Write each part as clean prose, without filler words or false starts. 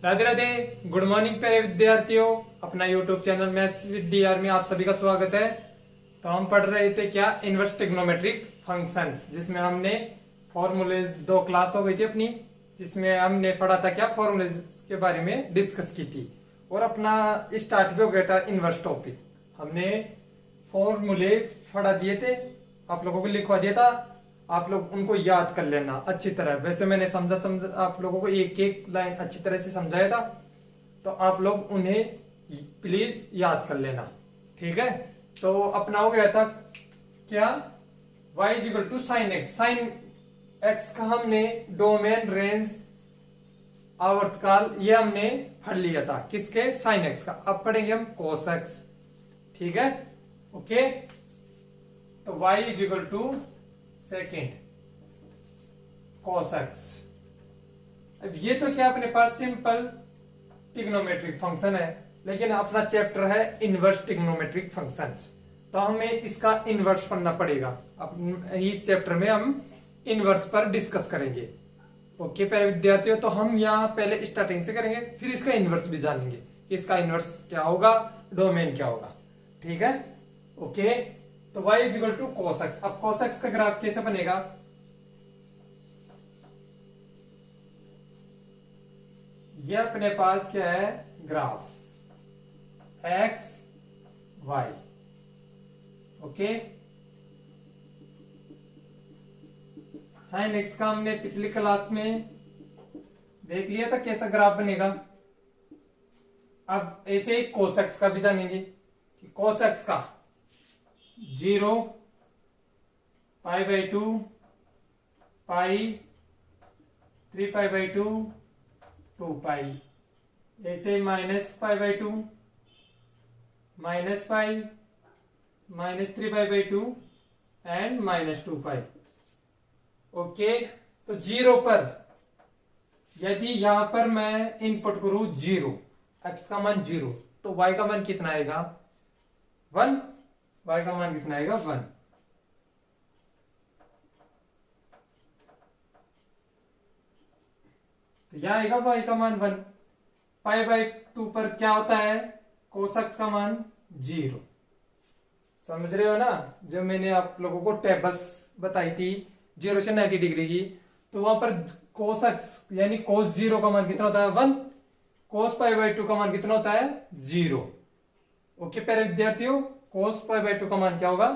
Radhe Radhe. Good morning प्यारे विद्यार्थियों। अपना YouTube channel maths with DR में आप सभी का स्वागत है। तो हम पढ़ रहे थे क्या, इनवर्स ट्रिग्नोमेट्रिक फंक्शंस, जिसमें हमने फॉर्मूलेज 2 क्लास हो गई थी अपनी, जिसमें हमने पढ़ा था क्या, फॉर्मूलेज के बारे में डिस्कस की थी। और अपना स्टार्ट भी हो गया था इनवर्स टॉपिक। हमने फॉर्मूले पढ़ा दिए थे, आप लोगों को लिखवा दिया था, आप लोग उनको याद कर लेना अच्छी तरह। वैसे मैंने समझा आप लोगों को एक एक लाइन अच्छी तरह से समझाया था, तो आप लोग उन्हें प्लीज याद कर लेना, ठीक है। तो अपना हो गया था क्या, y is equal to sine x. Sine x का हमने डोमेन, रेंज, आवर्तकाल ये हमने पढ़ लिया था, किसके, साइन एक्स का। अब पढ़ेंगे हम कोस एक्स, ठीक है, ओके। तो y is equal to second cos x। अब ये तो क्या अपने पास सिंपल ट्रिग्नोमेट्रिक फंक्शन है, लेकिन अपना चैप्टर है इनवर्स ट्रिग्नोमेट्रिक फंक्शंस, तो हमें इसका इनवर्स पढ़ना पड़ेगा। अब इस चैप्टर में हम इनवर्स पर डिस्कस करेंगे, ओके प्यारे विद्यार्थियों। तो हम यहाँ पहले स्टार्टिंग से करेंगे, फिर इसका इनवर्स भी जानेंगे कि इसका इनवर्स क्या होगा, डोमेन क्या होगा, ठीक है, ओके। तो y is equal to cos x। अब cos x का ग्राफ कैसे बनेगा, ये अपने पास क्या है, graph x y, okay. Sine x का हमने पिछली क्लास में देख लिया था कैसा ग्राफ बनेगा। अब ऐसे ही cos x का भी जानेंगे कि cos x का 0 पाई बाई 2 पाई 3 पाई बाई 2 2 पाई, ऐसे minus pi by 2 minus pi minus 3 pi by 2 and minus 2 pi, okay. तो 0 पर यदि यहां पर मैं इनपुट करूं 0, x का मान 0, तो y का मान कितना आएगा, 1। y का मान कितना आएगा, 1। तो यह आएगा y का मान 1। पाई बाई 2 पर क्या होता है, cos x का मान 0। समझ रहे हो ना, जब मैंने आप लोगों को टेबल्स बताई थी 0 से 90 डिग्री की, तो वहां पर cos x यानी cos 0 का मान कितना होता है, 1। cos पाई बाई 2 का मान कितना होता है, 0, ओके प्यारे विद्यार्थियों। cos पाई बाई 2 का मान क्या होगा,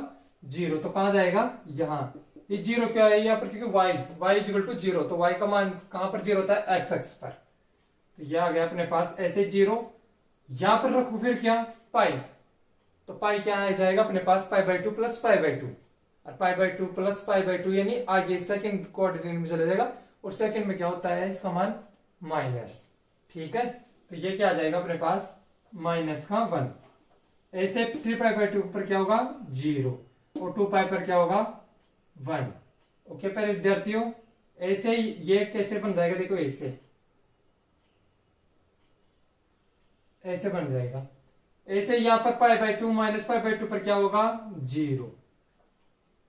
0। तो कहां जाएगा, यहां। ये 0 क्या है यहाँ पर, क्योंकि y इज इक्वल टू 0, तो y का मान कहां पर 0 होता है, x एक्स पर। तो यह आ गया अपने पास ऐसे 0। यहां पर रखो फिर क्या, पाई, तो पाई क्या आ जाएगा अपने पास, pi by 2 plus pi by 2, और pi by 2 plus pi by 2 यानी आगे सेकंड कोऑर्डिनेट में चला जाएगा, और सेकंड में क्या होता है, इसका मान माइनस, ठीक है। तो ये क्या आ जाएगा अपने पास, माइनस का 1। ऐसे 3 पाई बाई 2 पर क्या होगा, 0, और 2 पाई पर क्या होगा, 1, ओके प्यारे विद्यार्थियों। ऐसे ही ये कैसे बन जाएगा, देखो ऐसे बन जाएगा। ऐसे यहां पर पाई बाई 2 माइनस पाई बाई 2 पर क्या होगा, 0,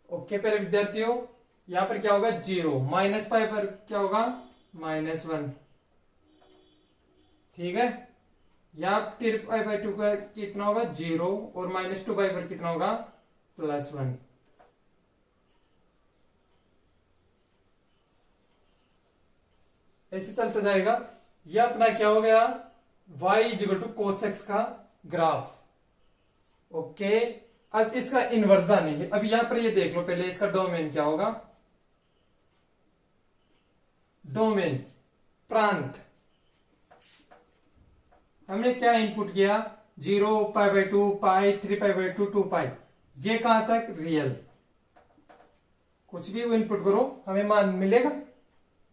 ओके प्यारे विद्यार्थियों। यहां पर क्या होगा, 0, माइनस पाई पर क्या होगा, -1, ठीक है। यहाँ 3 पाई बाई 2 का कितना होगा, 0, और -2 पाई पर कितना होगा, +1। ऐसे चलता जाएगा। यह अपना क्या हो गया, y is equal to cos x का ग्राफ, ओके। अब इसका इनवर्स जानेंगे। अब यहां पर ये देख लो पहले, इसका डोमेन क्या होगा, डोमेन प्रांत। हमने क्या इनपुट किया, 0 पाई बाई 2 पाई 3 पाई बाई 2 2 पाई, ये कहां तक, रियल। कुछ भी इनपुट करो हमें मान मिलेगा।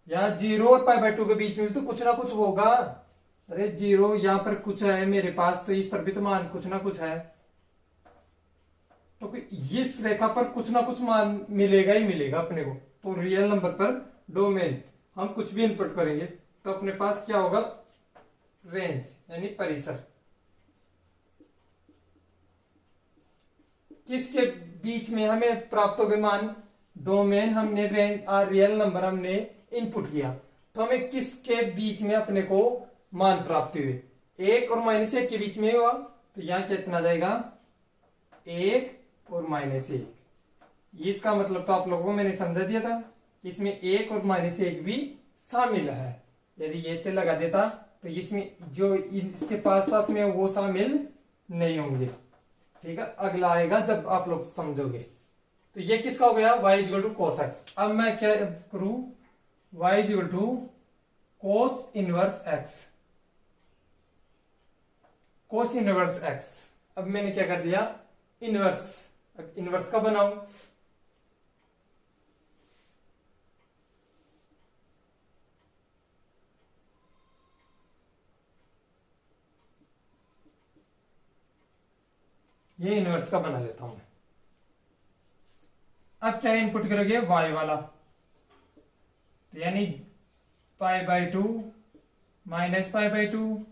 यहाँ 0 और पाई बाई 2 के बीच में भी तो कुछ ना कुछ होगा। अरे 0 यहां पर कुछ है मेरे पास, तो इस पर भी तो मान कुछ ना कुछ है, तो इस रेखा पर कुछ ना कुछ मान मिलेगा ही मिलेगा अपने को। तो रियल नंबर पर डोमेन हम कुछ भी इनपुट करेंगे तो अपने पास क्या होगा, रेंज यानी परिसर। किसके बीच में हमें प्राप्त हो गए मान, डोमेन हमने रेंज और रियल नंबर हमने इनपुट किया, तो हमें किसके बीच में अपने को मान प्राप्त हुए। 1 और -1 के बीच में हुआ, तो यहाँ कितना जाएगा 1 और -1। इसका मतलब तो आप लोगों को मैंने समझा दिया था कि इसमें 1 और -1 भी शामिल है। यदि ये से लगा देता तो इसमें जो इसके पास पास में वो शामिल नहीं होंगे। ठीक है, अगला आएगा जब आप लोग समझोगे। तो ये किसका हो गया y equal to cos x। अब मैं क्या करूं, y equal to cos inverse x, cos inverse x। अब मैंने क्या कर दिया इनवर्स, अब इनवर्स का बनाऊं। ये इनवर्स का बना लेता हूं मैं। अब क्या इनपुट करोगे y वाला, तो यानी π/2 -π/2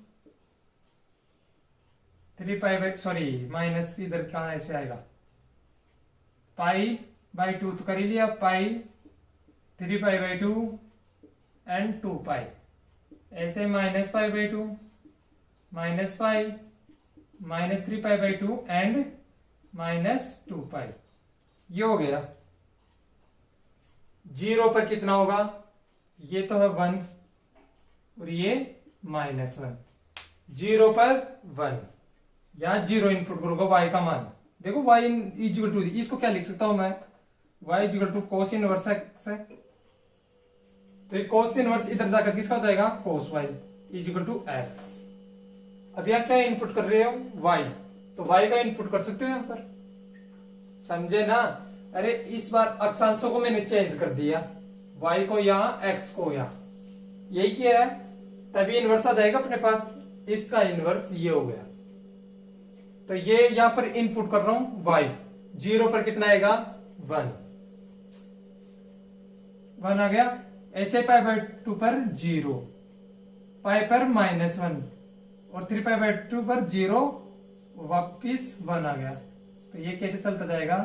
3π सॉरी माइनस इधर कहां ऐसे आएगा, π/2 तो कर ही लिया, π 3π/2 एंड 2π, ऐसे -π/2 -π -3π/2 एंड -2π। ये हो गया। 0 पर कितना होगा, ये तो है 1 और ये -1। 0 पर 1, यहां 0 इनपुट करूंगा y का मान। देखो y इक्वल टू, इसको क्या लिख सकता हूं मैं, y equal to cos inverse x है, तो ये cos इनवर्स इधर जाकर किसका हो जाएगा cos y equal to x। अब यहां क्या इनपुट कर रहे हो y, तो y का इनपुट कर सकते हो यहां पर, समझे ना। अरे इस बार अक्षांशों को मैंने चेंज कर दिया, y को यहां x को यहां, यही किया है, तभी इनवर्स आ जाएगा अपने पास। इसका इनवर्स ये हो गया, तो ये यहां पर इनपुट कर रहा हूं y। 0 पर कितना आएगा 1, 1 आ गया। ऐसे π/2 पर 0, π पर -1 और 3π/2 पर 0, वापिस 1 आ गया। तो ये कैसे चलता जाएगा,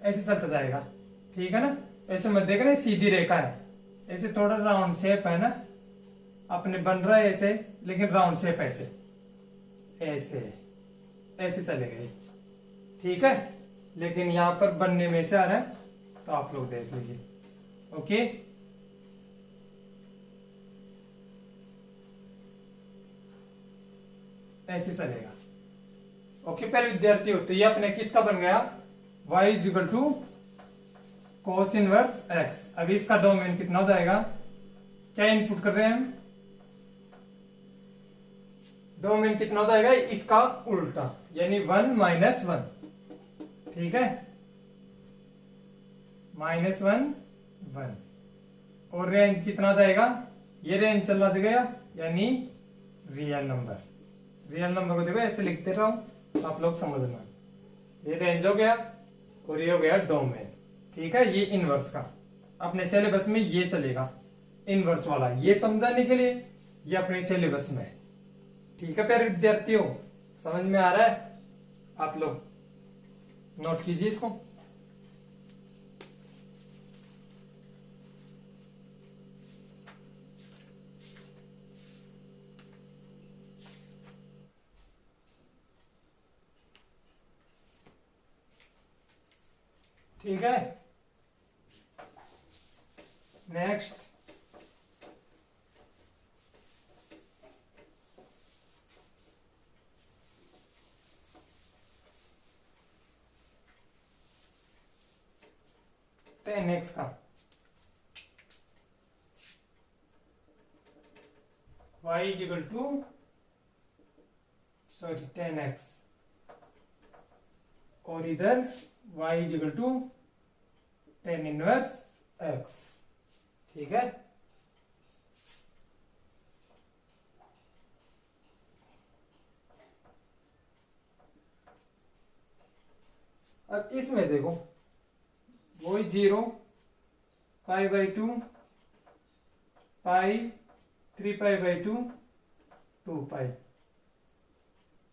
ऐसे चलता जाएगा, ठीक है ना। ऐसे मत देख रहे सीधी रेखा है, ऐसे थोड़ा राउंड शेप है ना, अपने बन रहा है ऐसे, लेकिन राउंड शेप ऐसे ऐसे ऐसे चलेगा ये, ठीक है। लेकिन यहां पर बनने में से आ रहा है, तो आप लोग देख लीजिए। ओके, ऐसे चलेगा। ओके पहले विद्यार्थी हो, तो ये अपने किसका बन गया y equal to cos inverse x। अभी इसका डोमेन कितना हो जाएगा, क्या इनपुट कर रहे हैं हम, डोमेन कितना हो जाएगा इसका उल्टा, यानी 1 -1, ठीक है, -1 1। और रेंज कितना जाएगा, ये रेंज चला गया, यानी रियल नंबर। रियल नंबर को देखो ऐसे लिखते रहो, आप लोग समझना। ये रेंज हो गया और ये हो गया डोमेन, ठीक है। ये इनवर्स का अपने सिलेबस में ये चलेगा, इनवर्स वाला, ये समझाने के लिए ये अपने सिलेबस में, ठीक है। प्यारे विद्यार्थियों समझ में आ रहा है, आप लोग नोट कीजिए इसको। ठीक है, नेक्स्ट tan x का y equal to sorry tan x, और इधर y equal to tan inverse x, ठीक है। अब इसमें देखो वही 0 π/2 π 3π/2 2π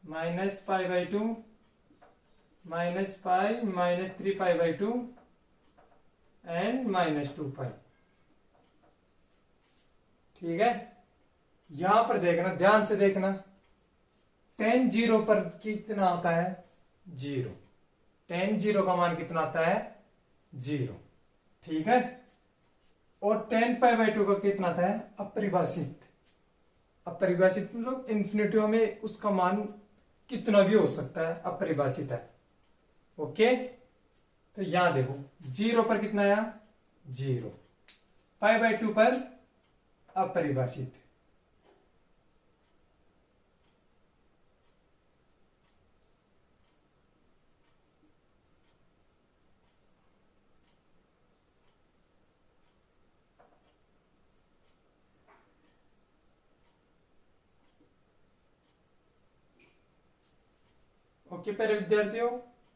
-π/2 -π -3π/2 एंड -2π। ठीक है, यहां पर देखना, ध्यान से देखना, टेन जीरो पर कितना आता है, जीरो। टेन जीरो का मान कितना आता है, जीरो। ठीक है, और टेन पाई बाई टू का कितना आता है, अपरिभाषित। अपरिभाषित मतलब इन्फिनिटी में उसका मान कितना भी हो सकता है, अपरिभाषित है। ओके, तो यहां देखो जीरो पर कितना आया, जीरो। पाई बाई टू पर अपरिभाषित। ओके पहले विद्यार्थियों,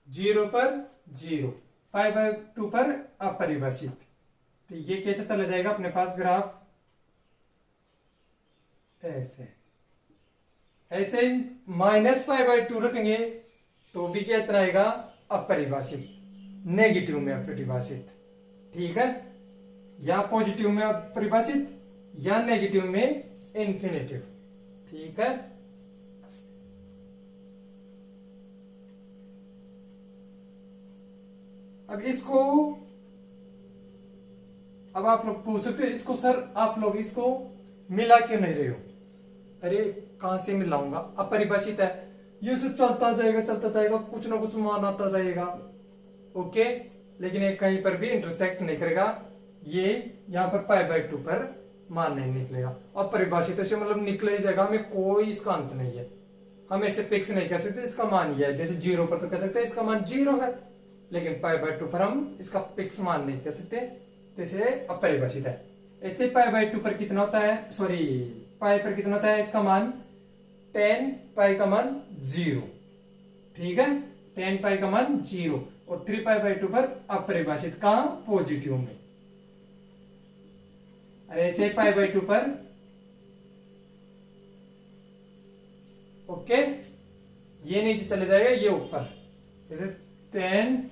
जीरो पर जीरो, पाई बाय टू पर अपरिभाषित। तो ये कैसे चला जाएगा अपने पास ग्राफ, ऐसे ऐसे माइनस पाई बाय टू रखेंगे तो भी क्या इतना आएगा, अपरिभाषित, नेगेटिव में अपरिभाषित। ठीक है, या पॉजिटिव में अपरिभाषित या नेगेटिव में इन्फिनिटिव। ठीक है, अब इसको, अब आप लोग पूछ सकते हो इसको, सर आप लोग इसको मिला क्यों नहीं रहे हो। अरे कहां से मिलाऊंगा, अपरिभाषित है, ये सब चलता जाएगा चलता जाएगा, कुछ ना कुछ मान आता रहेगा। ओके, लेकिन ये कहीं पर भी इंटरसेक्ट नहीं करेगा, ये यहाँ पर पाई बाय टू पर मान नहीं निकलेगा। अपरिभाषित से मतलब निकल ही जाएगा, हमें कोई इसका अंत नहीं है, हम ऐसे फिक्स नहीं कर सकते इसका मान ये है। जैसे जीरो पर तो कह सकते हैं इसका मान जीरो है, लेकिन पाई बाय टू पर हम इसका फिक्स मान नहीं कर सकते, तो इसे अपरिभाषित है। ऐसे पाई बाय टू पर कितना होता है, सॉरी पाई पर कितना होता है इसका मान, टेन पाई का मान जीरो। ठीक है, टेन पाई का मान जीरो, और थ्री पाई बाय टू पर अपरिभाषित, कहां, पॉजिटिव में। और ऐसे पाई बाय टू पर, ओके, ये नीचे चले जाएगा, ये ऊपर। जैसे ten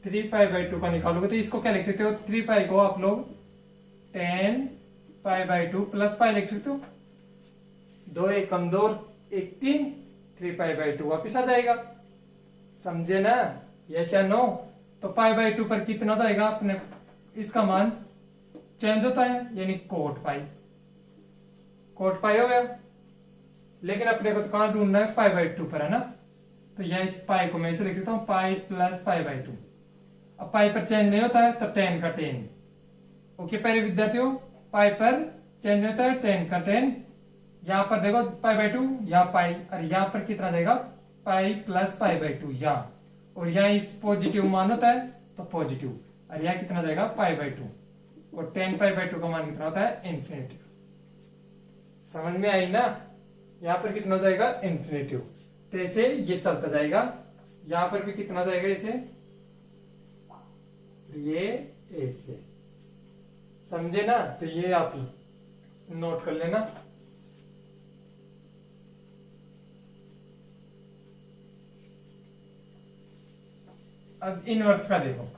three pi by to का निकालोगे तो इसको क्या लिख सकते हो, थ्री पाई को आप लोग ten pi by two plus pi लिख सकते हो, दो एक कम दो, एक तीन, थ्री पाई बाई टू वापिस आ जाएगा। समझे ना, यस या नो। तो पाई बाई टू पर कितना जाएगा अपने, इसका मान चेंज होता है, यानी कोट पाई, कोट पाई हो गया। लेकिन अपने को तो कहां ढूंढना है, पाई बाई टू पर है ना, तो यह इस पाई को मैं इसे लिख सकता हूं pi plus pi by to. अब पाई पर चेंज नहीं होता है तो टेन का टेन। ओके पहले विद्यार्थियों, पाई पर चेंज नहीं होता है, टेन का टेन। यहां पर देखो पाई बाई टू, यहाँ पाई, और यहाँ पर कितना जाएगा, pi plus pi by to यहाँ, और यहाँ इस पॉजिटिव मान होता है तो पॉजिटिव, और यहाँ कितना जाएगा, पाई बाई टू, और टेन पाई बाई टू का मान कितना होता है, इन्फिनिटिव। समझ में आई ना, यहाँ पर कितना जाएगा, इन्फिनिटिव। तो ऐसे ये चलता जाएगा, यहां पर भी कितना जाएगा, इसे ये ऐसे, समझे ना। तो ये आप नोट कर लेना। अब इनवर्स का देखो,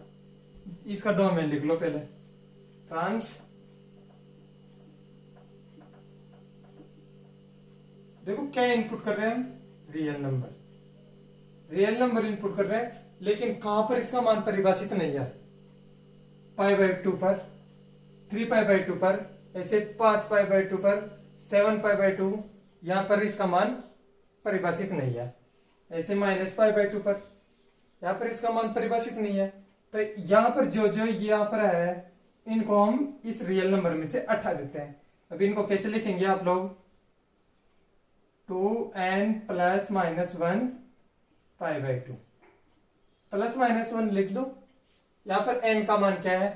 इसका डोमेन लिख लो पहले, ट्रांस, देखो क्या इनपुट कर रहे हैं हम, real number, real number input कर रहे हैं, लेकिन कहां पर इसका मान परिभाषित नहीं है, पाई बाई टू पर, थ्री पाई बाई टू पर, ऐसे पांच पाई बाई टू पर, सेवन पाई बाई टू, यहां पर इसका मान परिभाषित नहीं है। ऐसे माइनस पाई बाई टू पर, यहां पर इसका मान परिभाषित नहीं है। तो यहां पर जो जो यहाँ पर है, इनको हम इस रियल नंबर में से हटा देते हैं। अब इनको कैसे लिखेंगे आप लोग, two n plus minus one pi by two, plus minus one लिख दो। यहां पर एन का मान क्या है,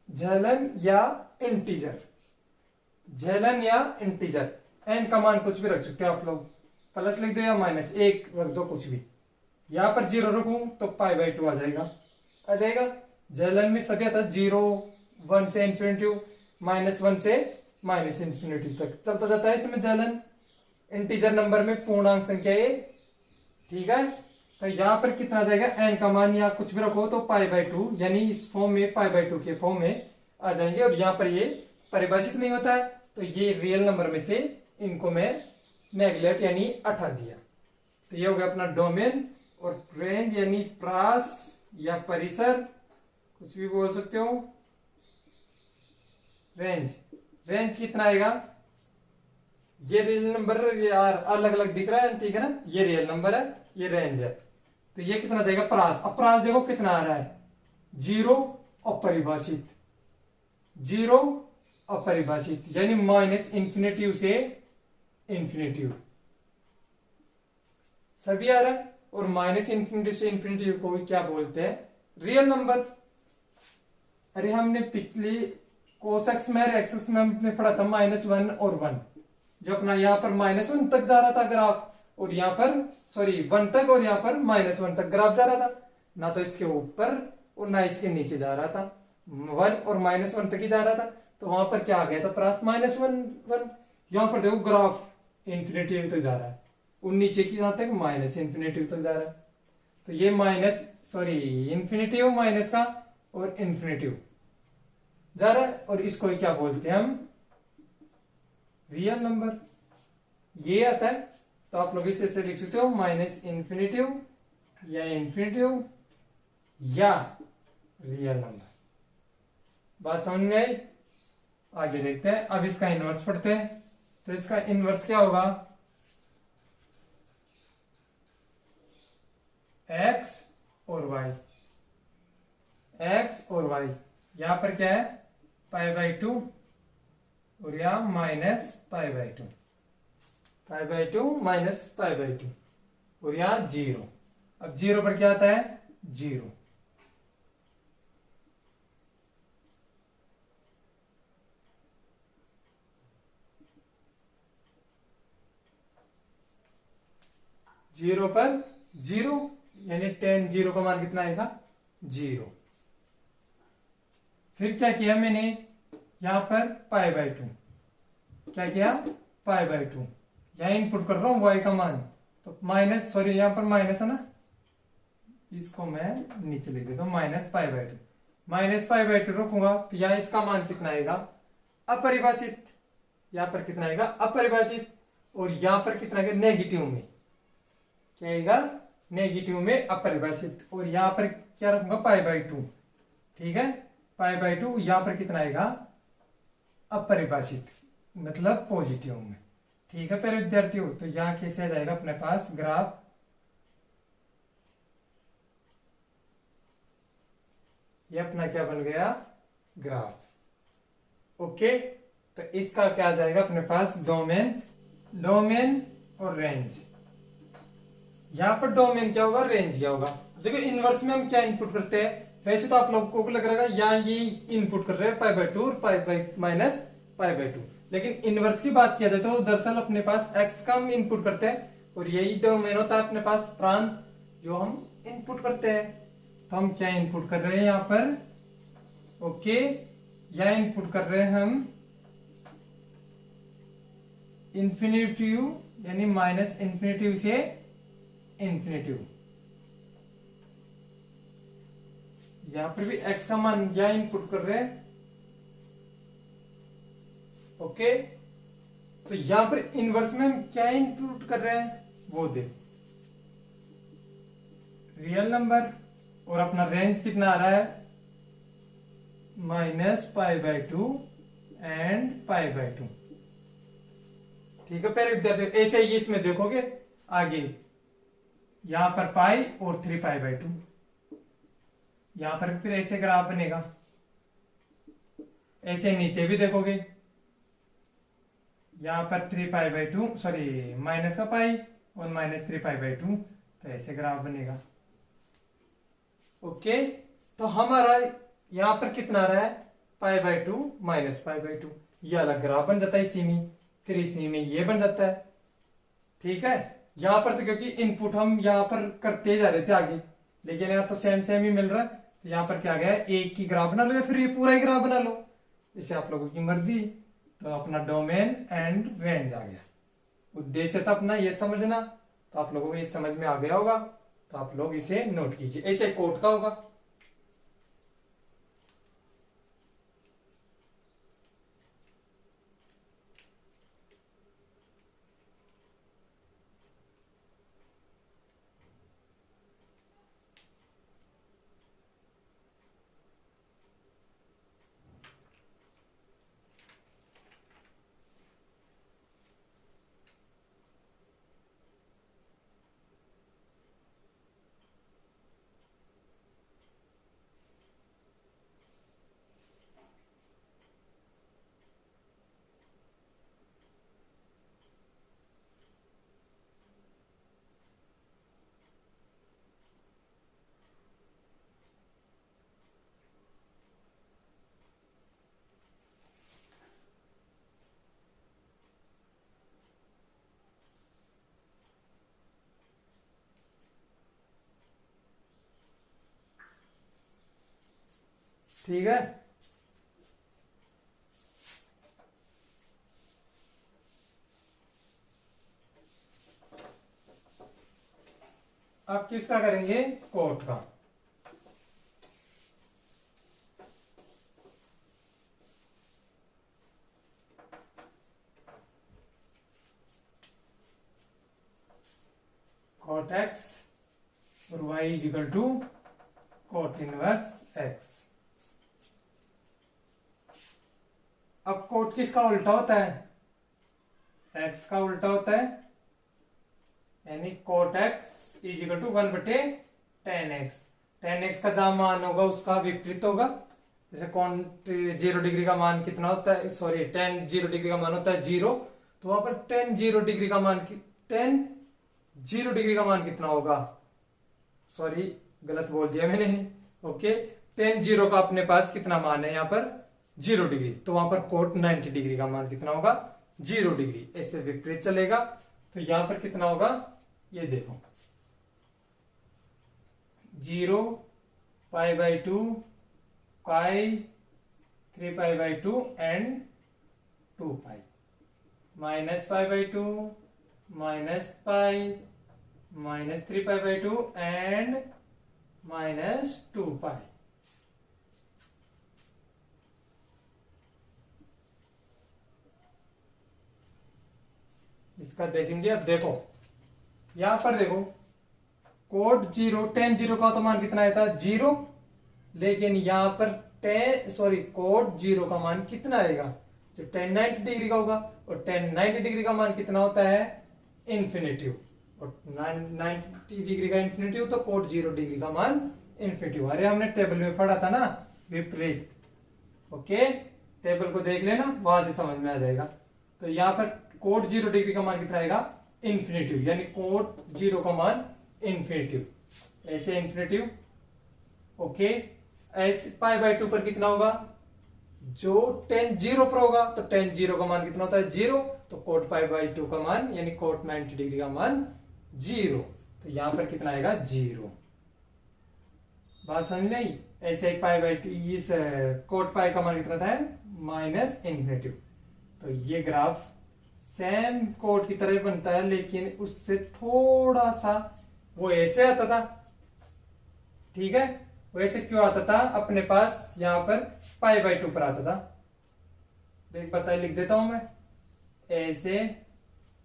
जलन या इंटीजर, जलन या इंटीजर, एन का मान कुछ भी रख सकते हो आप लोग, प्लस लिख दो या माइनस एक रख दो, कुछ भी। यहां पर जीरो रखूं तो पाई बाई टू आ जाएगा, आ जाएगा। जलन में सभी आता है जीरो, वन से इन्फिनिटी, माइनस वन से माइनस इन्फिनिटी तक चलता जाता है इसमें जलन। इंटीजर नंबर में पूर्णांक संख्या है, ठीक है। तो यहाँ पर कितना आ जाएगा, एन का मान या कुछ भी रखो तो π/2, यानी इस फॉर्म में π/2 के फॉर्म में आ जाएंगे। और यहाँ पर ये परिभाषित नहीं होता है, तो ये रियल नंबर में से इनको मैं नेगलेक्ट यानी हटा दिया। तो ये हो गया अपना डोमेन। और रेंज यानी प्रास या परिसर, कुछ भी बोल सकते हो। रेंज, रेंज कितना आएगा, ये रियल नंबर यार अलग अलग दिख रहा है, ठीक है ना, ये रियल नंबर है, ये रेंज है। तो ये कितना जाएगा प्रास। अब प्रास देखो कितना आ रहा है, 0 अपरिभाषित, 0 अपरिभाषित, यानी माइनस इंफिनिटिव से इंफिनिटिव सभी आ रहा है। और माइनस इंफिनिटिव से इंफिनिटिव को क्या बोलते हैं, रियल नंबर। अरे हमने पिछली कोसेक्स में और एक्सेक्स में हमने पढ़ा था -1 और 1, जो अपना यहाँ पर -1 तक जा रहा था ग्राफ, और यहाँ पर सॉरी 1 तक, और यहाँ पर -1 तक ग्राफ जा रहा था। ना तो इसके ऊपर और ना इसके नीचे जा रहा था, 1 और -1 तक ही जा रहा था। तो वहां पर क्या आ गया था, प्लस -1 यहाँ पर देखो ग्राफ इंफिनिटी तक जा रहा है, और नीचे की जहां तक माइनस इंफिनिटी तक जा रहा है। तो ये इंफिनिटिव माइनस का और इंफिनिटिव जा रहा है, और इसको क्या बोलते हैं हम, रियल नंबर। ये आता है तो आप लोग इसे लिख सकते हो माइनस इंफिनिटिव या इंफिनिटिव या रियल नंबर। बात समझ में आई? आगे देखते हैं। अब इसका इनवर्स पढ़ते हैं। तो इसका इनवर्स क्या होगा, x और y, x और y। यहां पर क्या है, π/2 और यहां -π/2, π/2 -π/2 और यहां 0। अब 0 पर क्या आता है, 0। जीरो पर 0, यानी tan 0 का मान कितना आएगा, 0। फिर क्या किया मैंने, यहां पर π/2, क्या किया, π/2, यहां इनपुट कर रहा हूं y का मान, तो माइनस सॉरी यहां पर माइनस है ना, इसको मैं नीचे लिख देता हूं, -π/2 रखूंगा। तो यहां इसका मान कितना आएगा, अपरिभाषित। यहां पर कितना आएगा, अपरिभाषित। और यहां पर कितना आएगा, नेगेटिव में, क्या आएगा, नेगेटिव में अपरिभाषित। और यहां पर क्या रखूंगा, π/2, ठीक है, π/2। यहां पर कितना आएगा, अपरिभाषित, मतलब पॉजिटिव में, ठीक है प्यारे विद्यार्थियों। तो यहां कैसे आ जाएगा अपने पास ग्राफ, ये अपना क्या बन गया, ग्राफ। ओके, तो इसका क्या आ जाएगा अपने पास, डोमेन, डोमेन और रेंज। यहां पर डोमेन क्या होगा, रेंज क्या होगा। देखो इनवर्स में हम क्या इनपुट करते हैं, वैसे तो आप लोगों को लग रहा है यहाँ ये इनपुट कर रहे हैं π/2 और -π/2, लेकिन इनवर्स की बात किया जाए तो दरअसल अपने पास x का हम इनपुट करते हैं, और यही डोमेन होता है अपने पास, प्रांत जो हम इनपुट करते हैं। तो हम क्या इनपुट कर रहे हैं यहाँ पर, ओके, यहाँ इनपुट कर रहे हैं हम इंफिनिटिव, यानी माइनस इंफिनिटिव से इंफिनिटिव। यहां पर भी x का मान यहां इनपुट कर रहे हैं, ओके। तो यहां पर इनवर्स में हम क्या इनपुट कर रहे हैं, वो दे रियल नंबर। और अपना रेंज कितना आ रहा है, -π/2 एंड π/2, ठीक है प्यारे विद्यार्थी। ऐसे ही इसमें देखोगे आगे, यहां पर पाई और 3π/2, यहां पर फिर ऐसे ग्राफ बनेगा। ऐसे नीचे भी देखोगे, यहां पर 3π/2 सॉरी माइनस का पाई और -3π/2, तो ऐसे ग्राफ बनेगा। ओके, तो हमारा यहां पर कितना आ रहा है, π/2 -π/2, ये अलग ग्राफ बन जाता है इसी में, फिर इसी में ये बन जाता है, ठीक है। यहां पर तो क्योंकि इनपुट हम यहां पर करते जा रहे थे आगे, लेकिन यहाँ तो सेम सेम ही मिल रहा है, तो यहाँ पर क्या गया, एक की ग्राफ बना लो या फिर ये पूरा ही ग्राफ बना लो, इसे आप लोगों की मर्जी। तो अपना डोमेन एंड रेंज आ गया। उद्देश्य था अपना ये समझना, तो आप लोगों को ये समझ में आ गया होगा। तो आप लोग इसे नोट कीजिए, ऐसे कोट का होगा। ठीक है, अब किसका करेंगे, कोट का। कोट एक्स और y is equal to cot inverse x. अब कोट किसका उल्टा होता है, एक्स का उल्टा होता है, यानी cot x is equal to 1/tan x। tan x का जहां मान होगा उसका विपरीत होगा। जैसे कोट 0 डिग्री का मान कितना होता है, सॉरी tan 0 डिग्री का मान होता है 0, तो वहां पर tan 0 डिग्री का मान tan 0 डिग्री का मान कितना होगा, सॉरी गलत बोल दिया मैंने। ओके, tan 0 का अपने पास कितना मान है यहाँ पर 0 डिग्री, तो वहां पर कोट 90 डिग्री का मान कितना होगा 0 डिग्री। ऐसे विपरीत चलेगा, तो यहां पर कितना होगा, ये देखो 0 π/2 पाई 3π/2 एंड 2π -π/2 -π -3π/2 एंड -2π। इसका देखेंगे। अब देखो यहां पर देखो कोट 0 tan 0 का तो मान कितना आया था 0, लेकिन यहां पर कोट 0 का मान कितना आएगा, जो tan 90 डिग्री का होगा, और tan 90 डिग्री का मान कितना होता है इन्फिनिटिव, और 90 डिग्री का इन्फिनिटिव, तो कोट 0 डिग्री का मान इन्फिनिटिव। अरे हमने टेबल में पढ़ा था ना विपरीत। ओके, टेबल को देख लेना, वहां से समझ में आ जाएगा। तो यहां पर कोट 0 डिग्री का मान कितना आएगा इन्फिनिटिव, यानी कोट 0 का मान इन्फिनिटिव, ऐसे इन्फिनिटिव। ओके, ऐसे π/2 पर कितना होगा, जो tan 0 पर होगा, तो tan 0 का मान कितना होता है 0, तो कोट π/2 का मान यानी कोट 90 डिग्री का मान 0, तो यहां पर कितना आएगा 0। बात समझ में आई। ऐसे ही π/2 इस कोट पाई का मान कितना था -इन्फिनिटिव। तो ये ग्राफ सेम कोट की तरह बनता है, लेकिन उससे थोड़ा सा वो ऐसे आता था। ठीक है, वैसे क्यों आता था, अपने पास यहां पर π/2 पर आता था। देख बता लिख देता हूं मैं, ऐसे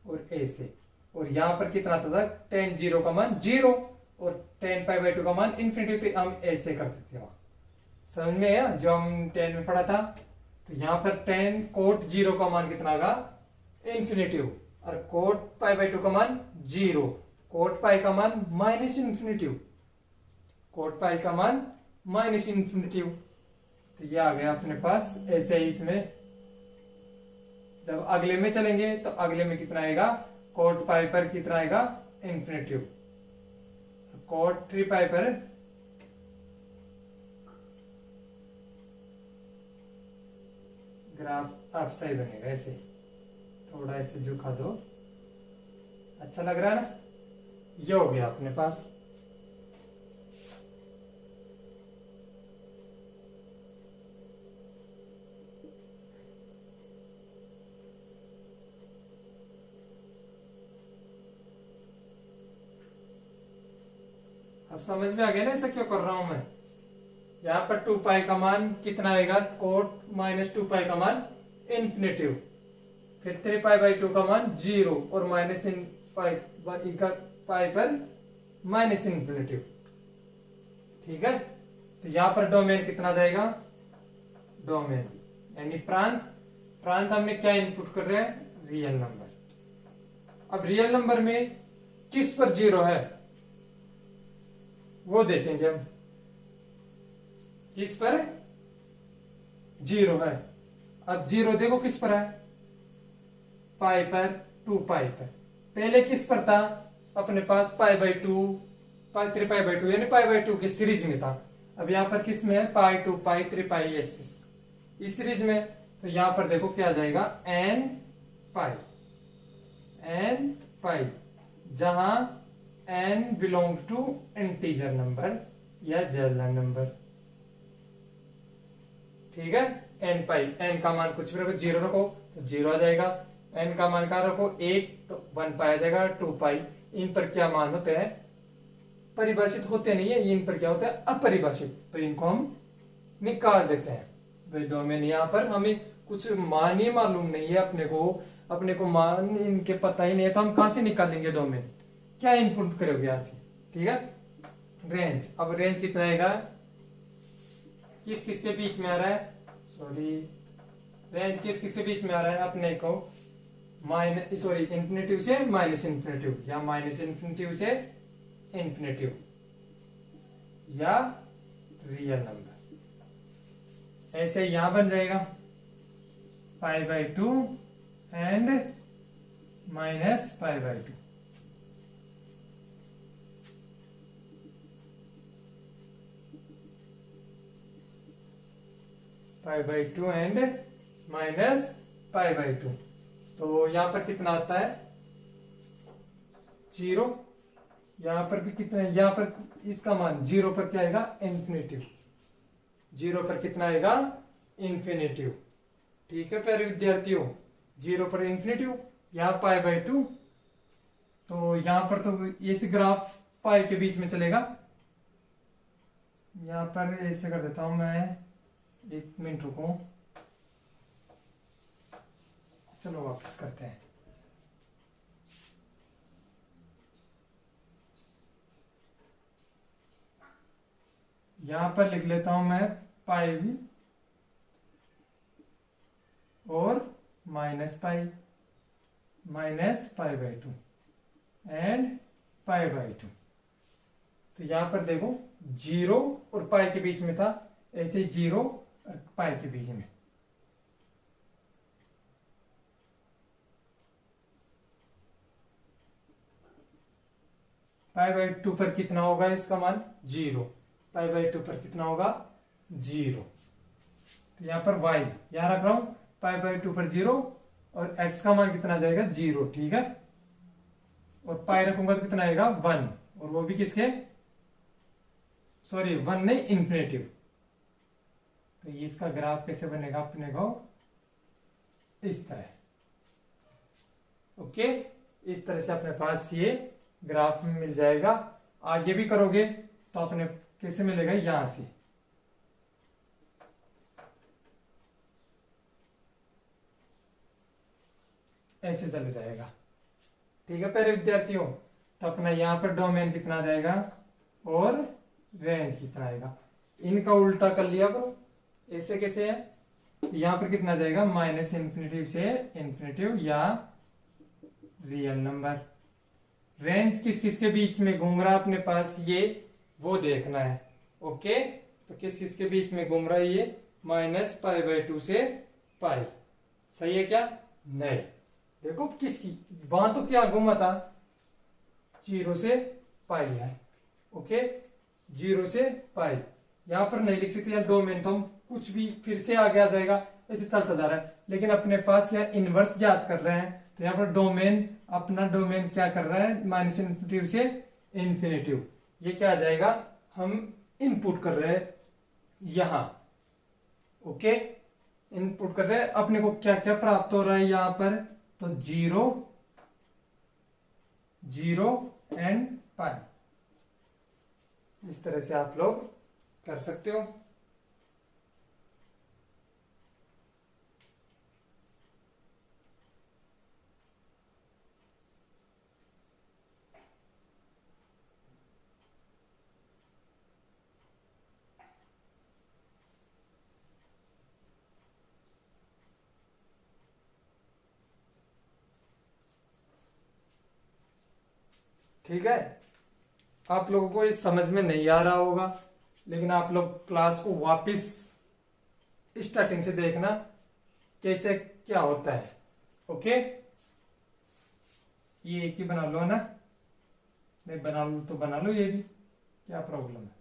और ऐसे, और यहां पर कितना आता था tan 0 का मान 0 और tan π/2 का मान इन्फिनिटी, तो हम ऐसे करते थे वहां। समझ में आया जो हम 10 में पढ़ा था। तो यहां पर tan कोट 0 का मान कितना आएगा इन्फिनिटिव, और कोट π/2 का मान 0, कोट पाई का मान -इन्फिनिटिव, कोट पाई का मान -इन्फिनिटिव। तो ये आ गया अपने पास। ऐसे ही इसमें जब अगले में चलेंगे तो अगले में कितना आएगा, कोट पाई पर कितना आएगा इन्फिनिटिव, कोट 3π पर ग्राफ अब सही बनेगा। ऐसे थोड़ा ऐसे झुका दो, अच्छा लग रहा है ना। ये हो गया अपने पास। अब समझ में आ गया ना ऐसा क्यों कर रहा हूं मैं। यहाँ पर 2 पाई का मान कितना आएगा, कोट माइनस 2 पाई का मान इन्फिनेटिव, फिर 3 पाई बाई 2 का मान 0 और माइनस इन पाई पाई पर माइनस इन्फिनेटिव। ठीक है, तो यहाँ पर डोमेन कितना जाएगा, डोमेन यानी प्रांत, प्रांत हमने क्या इनपुट कर रहे हैं, रियल नंबर। अब रियल नंबर में किस पर 0 है वो देखेंगे हम, किस पर 0 है। अब 0 देखो किस पर है, पाई पर, 2 पाई पर। पहले किस पर था, अपने पास pi by 2, pi 3 pi by 2 यानी पाई बाई 2 की सीरीज में था। अब यहाँ पर किस में है, पाई 2 पाई 3 पाई इस सीरीज में। तो यहाँ पर देखो क्या आ जाएगा, n पाई, जहां n belongs to integer number या जैलर नंबर। ठीक है, n पाई, n का मान कुछ भी रखो, 0 रखो तो 0 आ जाएगा, n का मान का रखो 1 तो 1 पाई आ जाएगा, 2 पाई। इन पर क्या मान होते हैं, परिभाषित होते नहीं है, इन पर क्या होता है, अपरिभाषित, तो इनको हम निकाल देते हैं। भाई डोमेन यहाँ पर हमें कुछ मान ही मालूम नहीं है, अपने को मान इनके पता ही नहीं है, तो हम कहां से निकालेंगे डोमेन, क्या इनपुट करोगे आज। ठीक है, रेंज, अब रेंज कितना आएगा, किस किस के बीच में आ रहा है, सॉरी रेंज किस किस के बीच में आ रहा है, अपने को इंफिनिटिव से माइनस इन्फिनिटिव, या माइनस इन्फिनिटिव से इन्फिनिटिव, या रियल नंबर। ऐसे यहां बन जाएगा पाई by 2 and minus pi by 2। Pi by 2 and minus pi by 2, तो यहां पर कितना आता है, 0। यहां पर भी कितना है, यहां पर इसका मान 0 पर क्या आएगा, इन्फिनिटिव, 0 पर कितना आएगा, इन्फिनिटिव। ठीक है प्यारे विद्यार्थियों, 0 पर इन्फिनिटिव, यहाँ पाई बाई 2, तो यहां पर तो इस ग्राफ पाई के बीच में चलेगा। यहां पर ऐसे कर देता हूं मैं, 1 मिनट रुको, चलो वापस करते हैं। यहां पर लिख लेता हूं मैं पाई भी और minus pi by 2 and pi by 2। तो यहां पर देखो 0 और पाई के बीच में था, ऐसे 0 और पाई के बीच में। पाई बाई 2 पर कितना होगा इसका मान, 0। पाई बाई 2 पर कितना होगा, 0। तो यहां पर y यहां रख रहा हूं, पाई बाई 2 पर 0 और x का मान कितना आ जाएगा, 0। ठीक है, और पाई रखूंगा तो कितना आएगा, 1, और वो भी किसके, सॉरी 1 नहीं, इन्फिनेटिव। तो इसका ग्राफ कैसे बनेगा अपने को, इस तरह। ओके, इस तरह से अपने पास ये ग्राफ में मिल जाएगा। आगे भी करोगे तो अपने कैसे मिलेगा, यहां से ऐसे चले जाएगा। ठीक है प्यारे विद्यार्थियों, तो अपना यहां पर डोमेन कितना आ जाएगा और रेंज कितना आएगा, इनका उल्टा कर लिया करो। ऐसे कैसे है, यहां पर कितना जाएगा, माइनस इन्फिनिटिव से इन्फिनिटिव या रियल नंबर। रेंज किस किस के बीच में घूम रहा है अपने पास, ये वो देखना है। ओके, तो किस किस के बीच में घूम रहा है ये, माइनस पाई बाई 2 से पाई। सही है क्या, नहीं, देखो किसकी, वहां तो क्या घूमा था, 0 से पाई है। ओके, 0 से पाई, यहां पर नहीं लिख सकते, डोमेन तो हम कुछ भी फिर से आगे आ जाएगा, ऐसे चलता जा रहा है। लेकिन अपने पास यहाँ इनवर्स ज्ञात कर रहे हैं, तो यहाँ पर डोमेन, अपना डोमेन क्या कर रहा है, माइनस इन्फिनिटिव से इन्फिनिटिव। ये क्या आ जाएगा, हम इनपुट कर रहे हैं यहां। ओके, इनपुट कर रहे हैं, अपने को क्या क्या प्राप्त हो रहा है यहां पर, तो 0 0 एंड पाई। इस तरह से आप लोग कर सकते हो। ठीक है, आप लोगों को ये समझ में नहीं आ रहा होगा, लेकिन आप लोग क्लास को वापस स्टार्टिंग से देखना कैसे क्या होता है। ओके, ये एक ही बना लो ना, नहीं बना लो तो बना लो, ये भी क्या प्रॉब्लम है,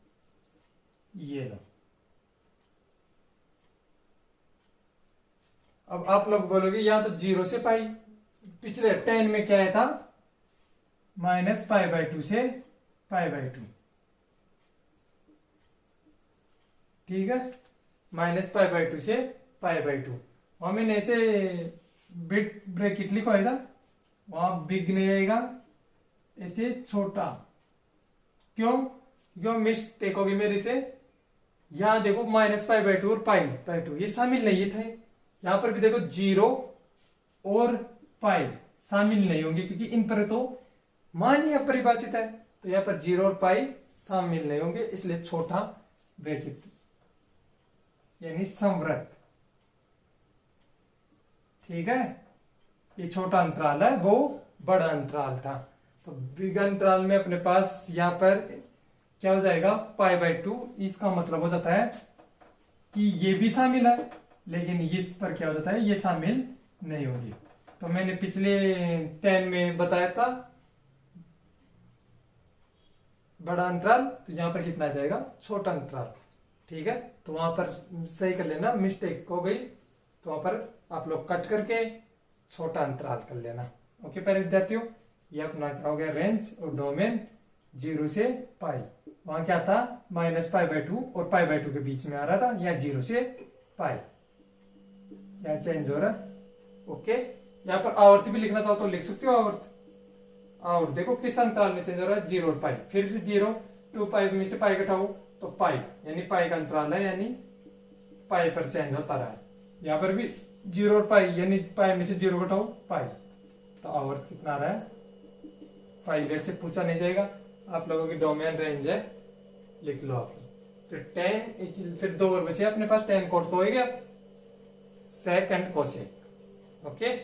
ये लो। अब आप लोग बोलोगे या तो 0 से पाई, पिछले 10 में क्या है था, -π/2 से π/2। ठीक है, -π/2 से π/2। वहां मैंने ऐसे बिग ब्रैकेट लिखा है था, वहां बिग नहीं आएगा, ऐसे छोटा। क्यों? क्यों मिस्टेक होगी मेरे से। यहां देखो -π/2 और π/2 ये शामिल नहीं थे। यहां पर भी देखो 0 और पाई शामिल नहीं होंगे, क्योंकि इन पर तो मान ही अपरिभाषित है, तो यहां पर 0 और पाई शामिल नहीं होंगे, इसलिए छोटा ब्रैकेट यानी संवृत। ठीक है, ये छोटा अंतराल है, वो बड़ा अंतराल था। तो बिग अंतराल में अपने पास यहां पर क्या हो जाएगा, π/2। इसका मतलब हो जाता है कि ये भी शामिल है, लेकिन इस पर क्या हो जाता है, ये शामिल नहीं होगी। तो मैंने पिछले 10 में बताया था बड़ा अंतराल, तो यहां पर कितना आ जाएगा, छोटा अंतराल। ठीक है, तो वहां पर सही कर लेना, मिस्टेक हो गई तो वहां पर आप लोग कट करके छोटा अंतराल कर लेना। ओके प्यारे विद्यार्थियों, ये अपना क्या हो गया, रेंज और डोमेन 0 से पाई। वहां क्या था, -π/2 और π/2 के बीच में आ रहा था, या 0 से पाई, या चेंज हो रहा है। ओके, यहाँ पर आवर्त भी लिखना चाहो तो लिख सकते हो, आवर्त। और देखो किस अंतराल में चेंज हो रहा है, 0 और पाई। फिर से 0 2 पाई में से पाई घटाओ तो पाई, यानी पाई का अंतराल है, यानी पाई पर चेंज होता रहा है। यहाँ पर भी 0 और पाई, यानी पाई में से 0 घटाओ पाई, तो आवर्त कितना आ रहा है, पाई। वैसे पूछा नहीं जाएगा, आप लोगों की डोमेन रेंज है, लिख लो आप लोग। फिर 10, फिर 2 और बचे अपने पास, 10 कोट तो हो गया, sec and cosec. Okay,